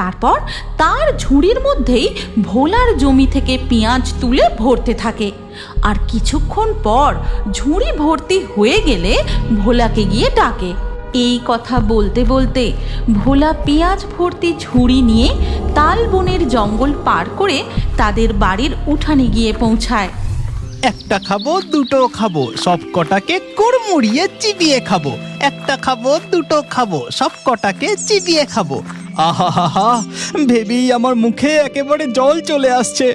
তারপর তার ঝুড়ির মধ্যেই ভোলার জমি থেকে পেঁয়াজ তুলে ভরতে থাকে। আর কিছুক্ষণ পর ঝুড়ি ভর্তি হয়ে গেলে ভোলাকে গিয়ে ডাকে। এই কথা বলতে বলতে ভোলা পেঁয়াজ ভর্তি ঝুড়ি নিয়ে তালবনের জঙ্গল পার করে তাদের বাড়ির উঠানে গিয়ে পৌঁছায়। একটা খাবো দুটো খাবো সব কটাকে কুড়মুড়িয়ে চিবিয়ে খাবো, একটা খাবো দুটো খাবো সব কটাকে চিবিয়ে খাবো। আহা, ভেবেই আমার মুখে একেবারে জল চলে আসছে।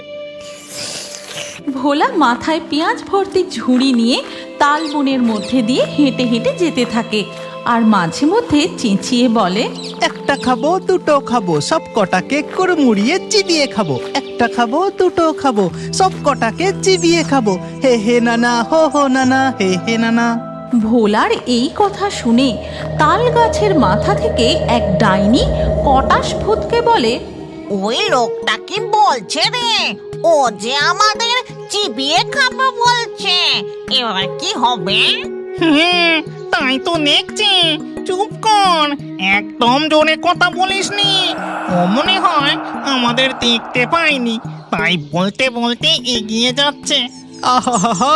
ভোলা মাথায় পেঁয়াজ ভর্তি ঝুড়ি নিয়ে তালবনের মধ্যে দিয়ে হেঁটে হেঁটে যেতে থাকে আর মাঝে মধ্যে চেঁচিয়ে বলে, একটা খাবো দুটো খাবো সব কটাকে কুড়মুড়িয়ে চিবিয়ে খাবো, একটা খাবো দুটো খাবো সব কটাকে চিবিয়ে খাবো, হে হে নানা হো হো নানা হে হে নানা। ভোলার এই কথা শুনে তাল গাছের মাথা থেকে এক ডাইনি কটাস ভূতকে বলে, ওই লোকটা কি বলছে রে? ও যে আমাদের চিবিয়ে খাবে বলছে, এবার কি হবে? তাই তো দেখছি। চুপ কর, একদম জোরে কথা বলিসনি। ও মনে হয় আমাদের দেখতে পাইনি, তাই বলতে বলতে এগিয়ে যাচ্ছে। আহা,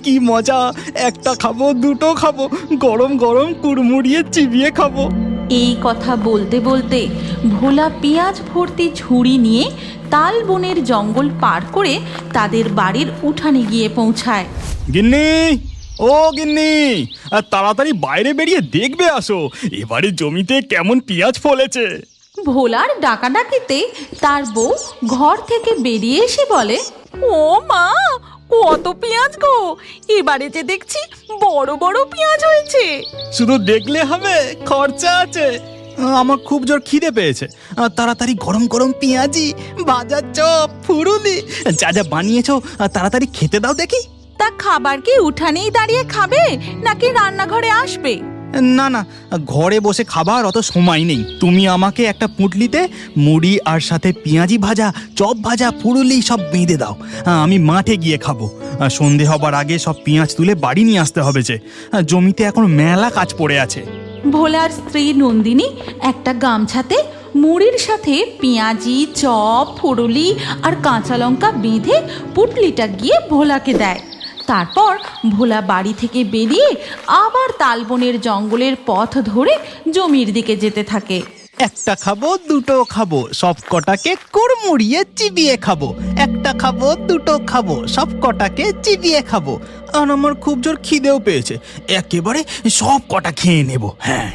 কি মজা! একটা খাবো দুটো খাবো গরম গরম কুড়মুড়িয়ে চিবিয়ে খাবো। এই কথা বলতে বলতে ভোলা পেঁয়াজ ভর্তি ঝুড়ি নিয়ে তালবনের জঙ্গল পার করে তাদের বাড়ির উঠানে গিয়ে পৌঁছায়। গিন্নি, ও গিন্নি, আর তাড়াতাড়ি বাইরে বেরিয়ে দেখবে আসো, এবারে জমিতে কেমন পেঁয়াজ ফলেছে। ভোলার ডাকাডাকিতে তার বউ ঘর থেকে বেরিয়ে এসে বলে, ও মা, কত পেঁয়াজ গো! এবারে যে দেখছি বড় বড় পেঁয়াজ হয়েছে। শুধু দেখলে হবে, খরচা আছে। আমার খুব জোর খিদে পেয়েছে, তাড়াতাড়ি গরম গরম পেঁয়াজি, ভাজা চপ, ফুরুলি যা যা বানিয়েছো তাড়াতাড়ি খেতে দাও দেখি। তা খাবার কি উঠানেই দাঁড়িয়ে খাবে নাকি রান্নাঘরে আসবে? না না, ঘরে বসে খাবার অত সময় নেই। তুমি আমাকে একটা পুঁটলিতে মুড়ি আর সাথে পেঁয়াজি ভাজা, চপ ভাজা, ফুরুলি সব বেঁধে দাও। আমি মাঠে গিয়ে খাবো। সন্ধে হবার আগে সব পেঁয়াজ তুলে বাড়ি নিয়ে আসতে হবে, যে জমিতে এখন মেলা কাজ পড়ে আছে। ভোলার স্ত্রী নন্দিনী একটা গামছাতে মুড়ির সাথে পেঁয়াজি, চপ, ফুরুলি আর কাঁচা লঙ্কা বেঁধে পুটলিটা গিয়ে ভোলাকে দেয়। তারপর ভোলা বাড়ি থেকে বেরিয়ে আবার তালবনের জঙ্গলের পথ ধরে জমির দিকে যেতে থাকে। একটা খাবো দুটো খাবো সব কটাকে কুড়মুড়িয়ে চিবিয়ে খাবো, একটা খাবো দুটো খাবো সব কটাকে চিবিয়ে খাবো। আর আমার খুব জোর খিদেও পেয়েছে, একেবারে সব কটা খেয়ে নেব। হ্যাঁ,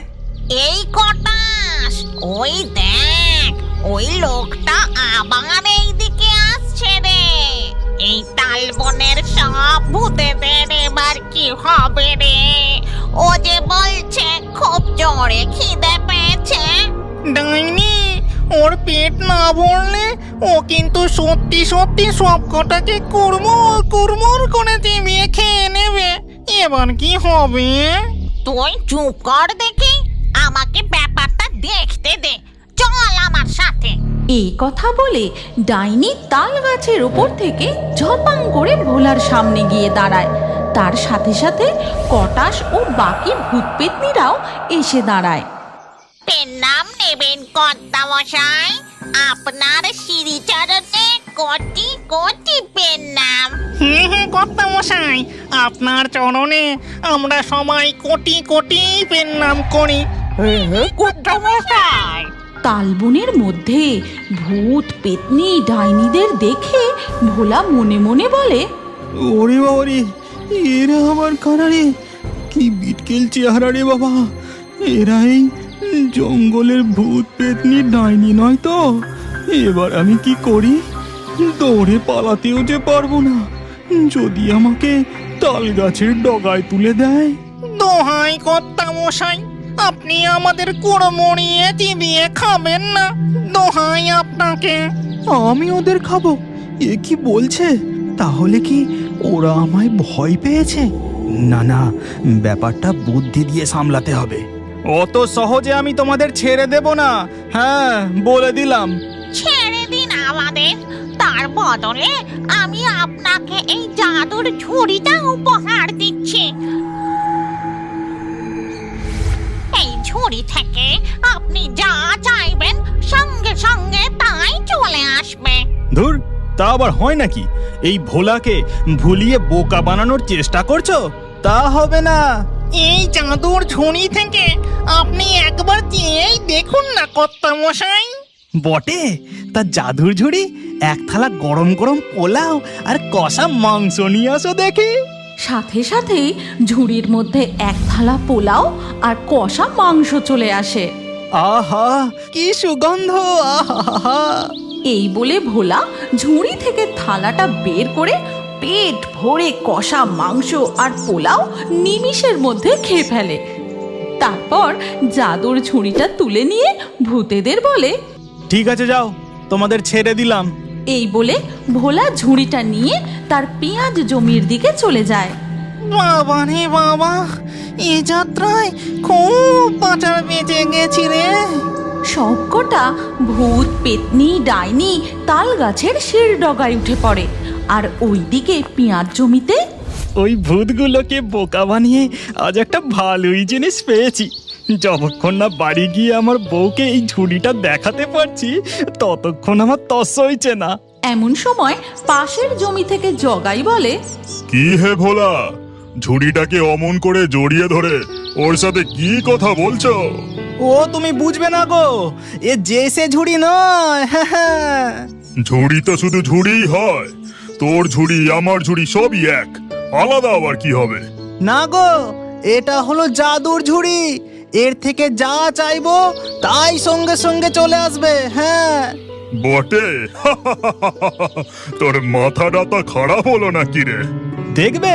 এই কটাস, ওই দেখ, ওই লোকটা আবার এইদিকে আসছে রে। এই তালবনের সব ভূতেদের এবার কি হবে রে? ও যে বলছে খুব জোরে খিদে পেয়েছে। ডাইনি, ওর পেট না ভরলে ও কিন্তু সত্যি সত্যি সব কটাকে কুড়মুড় কুড়মুড় করে চিবিয়ে খেয়ে নেবে। এবার কি হবে? তুই চুপ কর দেখি, আমাকে ব্যাপারটা দেখতে দে, চল আমার সাথে। এই কথা বলে ডাইনি তাল গাছের ওপর থেকে ঝপাং করে ভোলার সামনে গিয়ে দাঁড়ায়। তার সাথে সাথে কটাস ও বাকি ভূত পেতনিরাও এসে দাঁড়ায়। পেন নাম নেবেন কর্তামশাই? আপনার শ্রীচরণে কোটি কোটি পেন নাম। হ্যাঁ কর্তামশাই, আপনার চরণে আমরা সবাই কোটি কোটি পেন নাম করি। কর্তামশাই, তালবনের মধ্যে ভূত পেতনি ডাইনিদের দেখে ভোলা মনে মনে বলে, ওরে বাবা রে, এরা আবার কারা রে? কি বিটকেল চেহারা রে বাবা! এরা এই জঙ্গলের ভূত পেতনি ডাইনি নয় তো? এবার আমি কি করি? দৌড়ে পালাতেও যে পারবো না, যদি আমাকে তাল গাছের ডগায় তুলে দেয়। দোহাই কর্তামশাই, আপনি আমাদের কুড়মুড়িয়ে চিবিয়ে খাবেন না, দোহাই আপনাকে। আমি ওদের খাবো? এ কি বলছে? তাহলে কি ওরা আমায় ভয় পেয়েছে? না না, ব্যাপারটা বুদ্ধি দিয়ে সামলাতে হবে। অত সহজে আমি তোমাদের ছেড়ে দেব না, হ্যাঁ বলে দিলাম। ছেড়ে দিন আমাদের, তার বদলে আমি আপনাকে এই জাদুর ঝুড়িটা উপহার দিচ্ছি। এই ঝুড়ি থেকে আপনি যা চাইবেন সঙ্গে সঙ্গে ধুর, তা আবার হয় নাকি? এই ভোলাকে ভুলিয়ে বোকা বানানোর চেষ্টা করছো? তা হবে না। এই জাদুর ঝুড়ি থেকে আপনি একবার চেয়েই দেখুন না কর্তামশাই। বটে, তা জাদুর ঝুড়ি, এক থালা গরম গরম পোলাও আর কষা মাংস নিয়ে আসো দেখি। সাথে সাথেই ঝুড়ির মধ্যে এক থালা পোলাও আর কষা মাংস চলে আসে। আহা, কি সুগন্ধ! আহা, এই বলে ভোলা ঝুড়ি থেকে থালাটা বের করে পেট ভরে কষা মাংস আর পোলাও নিমিষের মধ্যে খেয়ে ফেলে। তারপর জাদুর ঝুড়িটা তুলে নিয়ে ভূতেদের বলে, ঠিক আছে, যাও, তোমাদের ছেড়ে দিলাম। এই বলে ভোলা ঝুড়িটা নিয়ে তার পেঁয়াজ জমির দিকে চলে যায়। বাবা রে বাবা, এ যাত্রায় খুব বাঁচার বেঁচে গেছি রে। সবকটা ভূত, পেতনি, ডাইনি তাল গাছের শির ডগায় উঠে পড়ে। আর ওইদিকে পেঁয়াজ জমিতে ওই ভূতগুলোকে বোকা বানিয়ে আজ একটা ভালোই জিনিস পেয়েছি। যতক্ষণ না বাড়ি গিয়ে আমার বউকে এই ঝুড়িটা দেখাতে পারছি, ততক্ষণ আমার তস হইছে না। এমন সময় পাশের জমি থেকে জগাই বলে, কি হে ভোলা, ঝুড়িটাকে অমন করে জড়িয়ে ধরে ওর সাথে কি কথা বলছো? ও তুমি বুঝবে না গো, এ যে সে ঝুড়ি নয়। হ্যাঁ, ঝুড়ি তো শুধু ঝুড়িই হয়। তোর ঝুড়ি আমার ঝুড়ি সবই এক, আলাদা আবার কি হবে? না গো, এটা হলো জাদুর ঝুড়ি। এর থেকে যা চাইবো তাই সঙ্গে সঙ্গে চলে আসবে। হ্যাঁ, বটে? তোর মাথা ডাতা খারাপ হলো নাকি রে? দেখবে,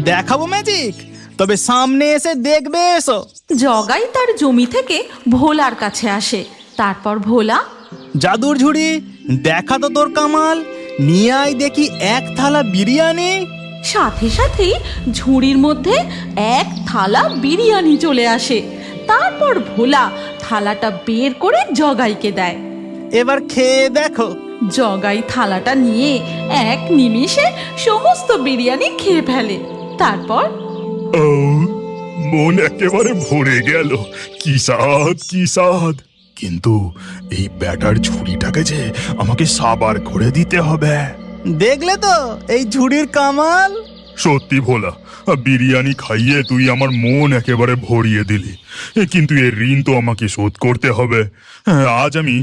দেখাবো ম্যাজিক, তবে সামনে এসে দেখবে। এসো। জগাই তার জমি থেকে ভোলার কাছে আসে। তারপর ভোলা, জাদুর ঝুড়ি, দেখা তো তোর কামাল, নিয়ে আয় দেখি এক থালা বিরিয়ানি। সাথে সাথেই ঝুড়ির মধ্যে এক থালা বিরিয়ানি চলে আসে। তারপর ভোলা থালাটা বের করে জগাইকে দেয়। এবার খেয়ে দেখো। জগাই থালাটা নিয়ে এক নিমিষে সমস্ত বিরিয়ানি খেয়ে ফেলে। তারপর ও, মন একেবারে ভরে গেল। কি স্বাদ, কি স্বাদ! কিন্তু এই ব্যাটার ঝুড়িটাকে যে আমাকে সাবার করে দিতে হবে। দেখলে তো এই ঝুড়ির কামাল। সত্যি ভোলা, বিরিয়ানি খাইয়ে তুই আমার মন একেবারে ভরিয়ে দিলি, কিন্তু এর ঋণ তো আমাকে শোধ করতে হবে। আজ আমি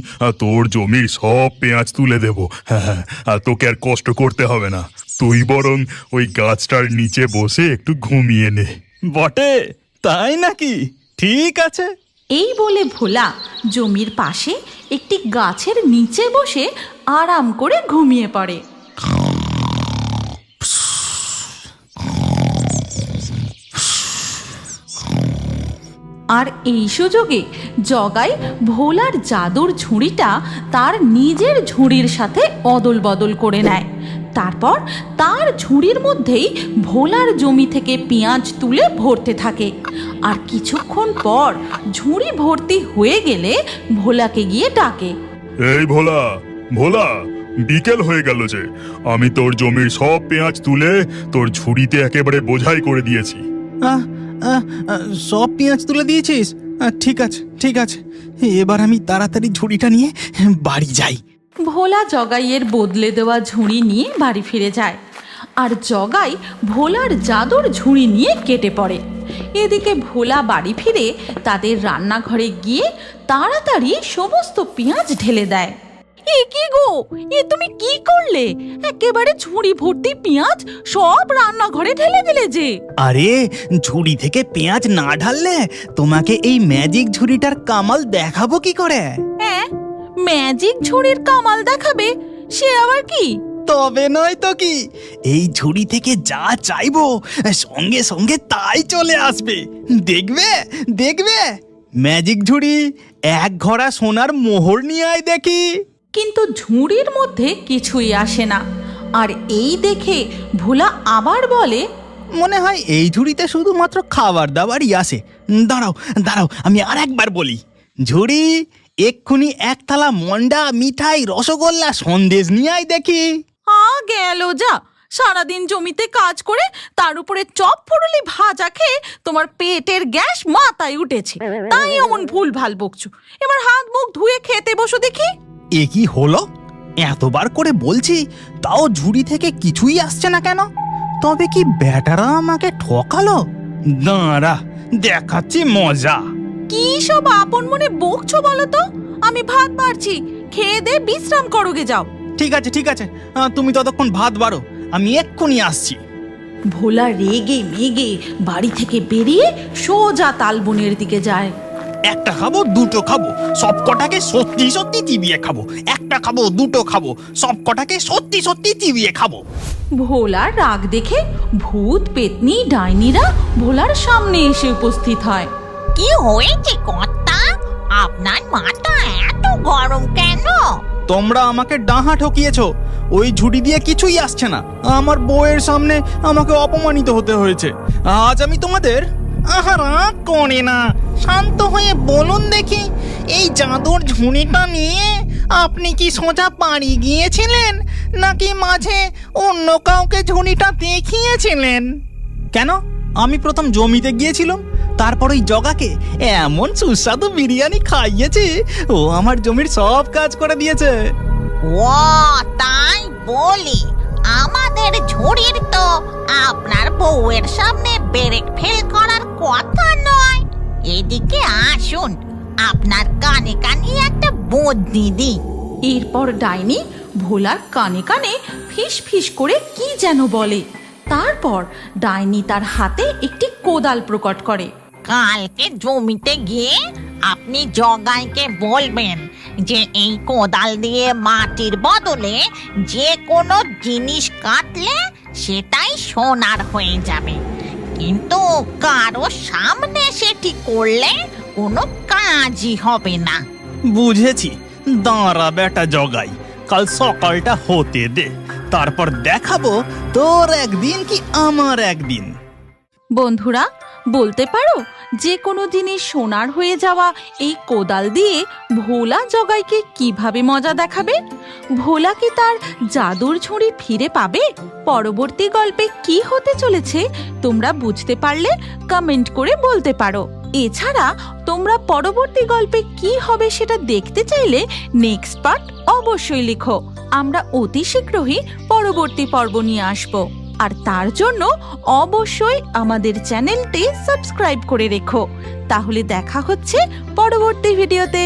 তোর জমির সব পেঁয়াজ তুলে দেব। হ্যাঁ, তোকে আর কষ্ট করতে হবে না। তুই বরং ওই গাছটার নিচে বসে একটু ঘুমিয়ে নে। বটে, তাই নাকি? ঠিক আছে। এই বলে ভোলা জমির পাশে একটি গাছের নিচে বসে আরাম করে ঘুমিয়ে পড়ে। আর এই সুযোগে জগাই ভোলার জাদুর ঝুড়িটা তার নিজের ঝুড়ির সাথে অদল বদল করে নেয়। তারপর তার ঝুড়ির মধ্যেই ভোলার জমি থেকে পেঁয়াজ তুলে ভরতে থাকে। আর কিছুক্ষণ পর ঝুড়ি ভর্তি হয়ে গেলে ভোলাকে গিয়ে ডাকে, এই ভোলা, ভোলা, বিকেল হয়ে গেল যে। আমি তোর জমির সব পেঁয়াজ তুলে তোর ঝুড়িতে একেবারে বোঝাই করে দিয়েছি। আহ, আহ, আহ, সব পেঁয়াজ তুলে দিয়েছিস? ঠিক আছে, ঠিক আছে। এবার আমি তাড়াতাড়ি ঝুড়িটা নিয়ে বাড়ি যাই। ভোলা জগাইয়ের বদলে দেওয়া ঝুড়ি নিয়ে বাড়ি ফিরে যায়। আর জগাই ভোলার জাদুর ঝুড়ি নিয়ে কেটে পড়ে। এদিকে ভোলা বাড়ি ফিরে তাদের রান্নাঘরে গিয়ে তাড়াতাড়ি সমস্ত পেঁয়াজ ঢেলে দেয়। এ কি গো, এ তুমি কি করলে? একেবারে ঝুড়ি ভর্তি পেঁয়াজ সব রান্নাঘরে ঢেলে দিলে যে। আরে, ঝুড়ি থেকে পেঁয়াজ না ঢাললে তোমাকে এই ম্যাজিক ঝুড়িটার কামাল দেখাবো কি করে? হ্যাঁ, ম্যাজিক ঝুড়ির কামাল দেখাবে? সে আবার কি? তবে নয় তো কি, এই ঝুড়ি থেকে যা চাইবো সঙ্গে সঙ্গে তাই চলে আসবে। দেখবে, দেখবে। ম্যাজিক ঝুড়ি, এক ঘড়া সোনার মোহর নিয়ে আয় দেখি। কিন্তু ঝুড়ির মধ্যে কিছুই আসে না। আর এই দেখে ভোলা আবার বলে, মনে হয় এই ঝুড়িতে শুধুমাত্র খাবার দাবারই আসে। দাঁড়াও, দাঁড়াও, আমি আর একবার বলি। ঝুড়ি, এক্ষুনি এক থালা মন্ডা, মিঠাই, রসগোল্লা, সন্দেশ নিয়ে আয় দেখি। গেল যা। সারাদিন জমিতে কাজ করে তার উপরে চপ ফুরুলি ভাজা খেয়ে তোমার পেটের গ্যাস মাথায় উঠেছে, তাই এমন ভুল ভাল বকছো। এবার হাত মুখ ধুয়ে খেতে বসো দেখি। এ কি হলো? এতবার করে বলছি, তাও ঝুড়ি থেকে কিছুই আসছে না কেন? তবে কি ব্যাটারা আমাকে ঠকালো? দাঁড়া, দেখাচ্ছি মজা। কি সব আপন মনে বকছো বলো তো? আমি ভাত বাড়ছি, খেয়ে দে বিশ্রাম করোগে যাও। ঠিক আছে ঠিক আছে, তুমি ততক্ষণ ভাত বাড়ো, আমি এক্ষুনি আসছি। ভোলা রেগে মেগে বাড়ি থেকে বেরিয়ে সোজা তালবনের দিকে যায়। একটা খাবো, দুটো খাবো, সব কটাকে সত্যি সত্যি চিবিয়ে খাবো। একটা খাবো, দুটো খাবো, সব কটাকে সত্যি সত্যি চিবিয়ে খাবো। ভোলার রাগ দেখে ভূত পেতনি ডাইনিরা ভোলার সামনে এসে উপস্থিত হয়। কি হয়েছে কর্তা? আপনার মাথা এত গরম কেন? তোমরা আমাকে ডাহা ঠকিয়েছো, ওই ঝুড়ি দিয়ে কিছুই আসছে না। আমার বউয়ের সামনে আমাকে অপমানিত হতে হয়েছে। আজ আমি তোমাদের আহারা করে না, শান্ত হয়ে বলুন দেখি, এই জাদুর ঝুড়িটা নিয়ে আপনি কি সোজা বাড়ি গিয়েছিলেন, নাকি মাঝে অন্য কাউকে ঝুড়িটা দেখিয়েছিলেন? কেন? আমি প্রথম জমিতে গিয়েছিলাম, তারপর ওই জগাকে এমন সুস্বাদু বিরিয়ানি খাইয়েছি, ও আমার জমির সব কাজ করে দিয়েছে। ও তাই বলি, আমাদের ঝুড়ির তো আপনার বউয়ের সামনে ব্রেক ফেল করার কথা নয়। এদিকে আসুন, আপনার কানে কানে একটা বুদ্ধি দিই। এরপর ডাইনি ভোলার কানে কানে ফিস ফিস করে কি যেন বলে। তারপর ডাইনি তার হাতে একটি কোদাল প্রকট করে। কালকে জমিতে গিয়ে আপনি জগাইকে বলবেন যে এই কোদাল দিয়ে মাটির বদলে যে কোনো জিনিস কাটলে সেটাই সোনার হয়ে যাবে, কিন্তু কারো সামনে সেটি করলে কোনো কাজই হবে না। বুঝেছি, দাঁড়া বেটা জগাই, কাল সকালটা হতে দে, তারপর দেখাবো তোর একদিন কি আমার একদিন। বন্ধুরা, বলতে পারো যে কোনো জিনিস সোনার হয়ে যাওয়া এই কোদাল দিয়ে ভোলা জগাইকে কিভাবে মজা দেখাবে? ভোলা কি তার জাদুর ঝুড়ি ফিরে পাবে? পরবর্তী গল্পে কি হতে চলেছে তোমরা বুঝতে পারলে কমেন্ট করে বলতে পারো। এছাড়া তোমরা পরবর্তী গল্পে কি হবে সেটা দেখতে চাইলে নেক্সট পার্ট অবশ্যই লিখো। আমরা অতি শীঘ্রই পরবর্তী পর্ব নিয়ে আসবো। আর তার জন্য অবশ্যই আমাদের চ্যানেলটি সাবস্ক্রাইব করে রেখো। তাহলে দেখা হচ্ছে পরবর্তী ভিডিওতে।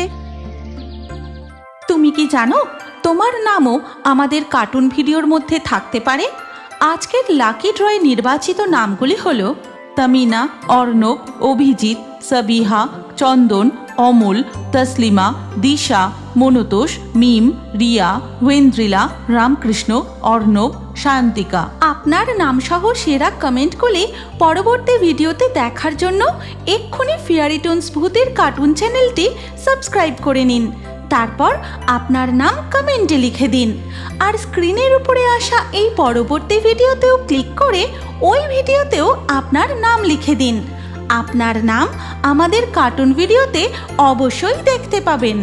তুমি কি জানো তোমার নামও আমাদের কার্টুন ভিডিওর মধ্যে থাকতে পারে? আজকের লাকি ড্রয়ে নির্বাচিত নামগুলি হলো তামিনা, অর্ণব, অভিজিৎ, সাবিহা, চন্দন, অমল, তসলিমা, দিশা, মনতোষ, মিম, রিয়া, ওয়েন্দ্রিলা, রামকৃষ্ণ, অর্ণব, শান্তিকা। আপনার নামসহ সেরা কমেন্ট করে পরবর্তী ভিডিওতে দেখার জন্য এক্ষুনি ফেয়ারি টোনস ভূতের কার্টুন চ্যানেলটি সাবস্ক্রাইব করে নিন। তারপর আপনার নাম কমেন্টে লিখে দিন। আর স্ক্রিনের উপরে আসা এই পরবর্তী ভিডিওতেও ক্লিক করে ওই ভিডিওতেও আপনার নাম লিখে দিন। আপনার নাম আমাদের কার্টুন ভিডিওতে অবশ্যই দেখতে পাবেন।